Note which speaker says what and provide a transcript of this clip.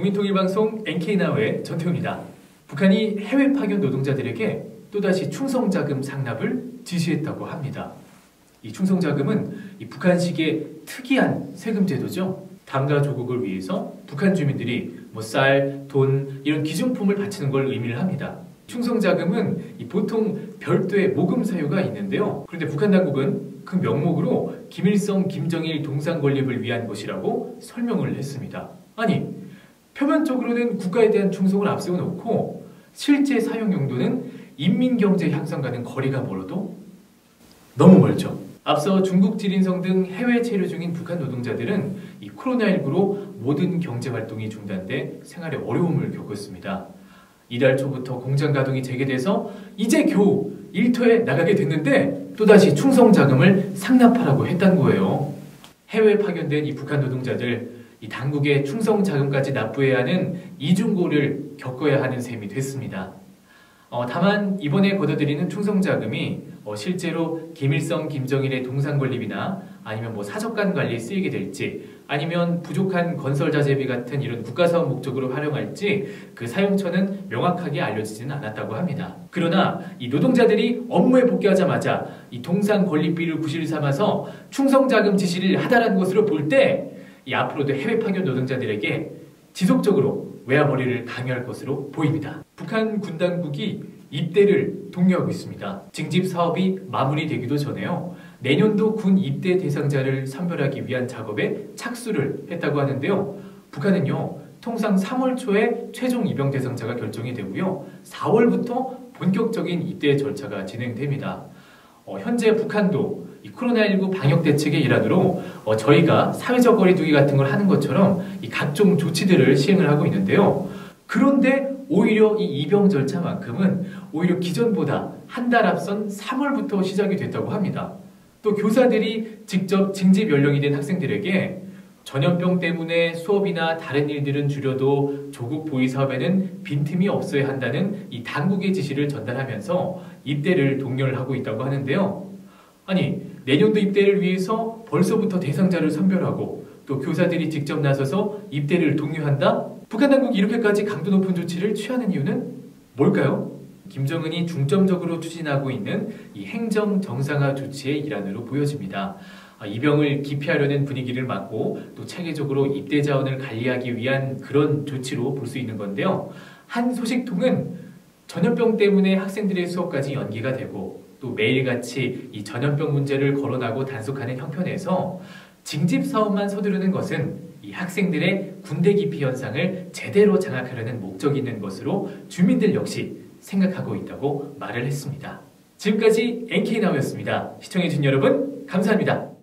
Speaker 1: 국민통일방송 NK나우의 전태우입니다. 북한이 해외 파견 노동자들에게 또다시 충성자금 상납을 지시했다고 합니다. 이 충성자금은 이 북한식의 특이한 세금 제도죠. 당가 조국을 위해서 북한 주민들이 쌀, 돈 이런 기준품을 바치는 걸 의미를 합니다. 충성자금은 보통 별도의 모금 사유가 있는데요. 그런데 북한 당국은 그 명목으로 김일성, 김정일 동상 건립을 위한 것이라고 설명을 했습니다. 아니, 표면적으로는 국가에 대한 충성을 앞세워 놓고 실제 사용 용도는 인민경제 향상과는 거리가 멀어도 너무 멀죠. 앞서 중국 지린성 등 해외 체류 중인 북한 노동자들은 이 코로나19로 모든 경제활동이 중단돼 생활에 어려움을 겪었습니다. 이달 초부터 공장 가동이 재개돼서 이제 겨우 일터에 나가게 됐는데 또다시 충성자금을 상납하라고 했다는 거예요. 해외 파견된 이 북한 노동자들, 이 당국의 충성자금까지 납부해야 하는 이중고를 겪어야 하는 셈이 됐습니다. 다만 이번에 걷어들이는 충성자금이 실제로 김일성, 김정일의 동상 건립이나 아니면 사적관 관리에 쓰이게 될지 아니면 부족한 건설자재비 같은 이런 국가사업 목적으로 활용할지 그 사용처는 명확하게 알려지지는 않았다고 합니다. 그러나 이 노동자들이 업무에 복귀하자마자 이 동상 건립비를 구실 삼아서 충성자금 지시를 하다라는 것으로 볼 때 이 앞으로도 해외 파견 노동자들에게 지속적으로 외화벌이를 강요할 것으로 보입니다. 북한 군 당국이 입대를 독려하고 있습니다. 징집 사업이 마무리되기도 전에요. 내년도 군 입대 대상자를 선별하기 위한 작업에 착수를 했다고 하는데요. 북한은요, 통상 3월 초에 최종 입영 대상자가 결정이 되고요. 4월부터 본격적인 입대 절차가 진행됩니다. 현재 북한도 이 코로나19 방역 대책의 일환으로 저희가 사회적 거리두기 같은 걸 하는 것처럼 이 각종 조치들을 시행을 하고 있는데요. 그런데 오히려 이 입영 절차만큼은 오히려 기존보다 한 달 앞선 3월부터 시작이 됐다고 합니다. 또 교사들이 직접 징집 연령이 된 학생들에게 전염병 때문에 수업이나 다른 일들은 줄여도 조국 보위 사업에는 빈틈이 없어야 한다는 이 당국의 지시를 전달하면서 입대를 독려를 하고 있다고 하는데요. 아니, 내년도 입대를 위해서 벌써부터 대상자를 선별하고 또 교사들이 직접 나서서 입대를 독려한다? 북한 당국이 이렇게까지 강도 높은 조치를 취하는 이유는 뭘까요? 김정은이 중점적으로 추진하고 있는 이 행정 정상화 조치의 일환으로 보여집니다. 입영을 기피하려는 분위기를 막고 또 체계적으로 입대 자원을 관리하기 위한 그런 조치로 볼 수 있는 건데요. 한 소식통은 전염병 때문에 학생들의 수업까지 연기가 되고 또 매일같이 이 전염병 문제를 거론하고 단속하는 형편에서 징집 사업만 서두르는 것은 이 학생들의 군대 기피 현상을 제대로 장악하려는 목적이 있는 것으로 주민들 역시 생각하고 있다고 말을 했습니다. 지금까지 NK나우였습니다. 시청해주신 여러분 감사합니다.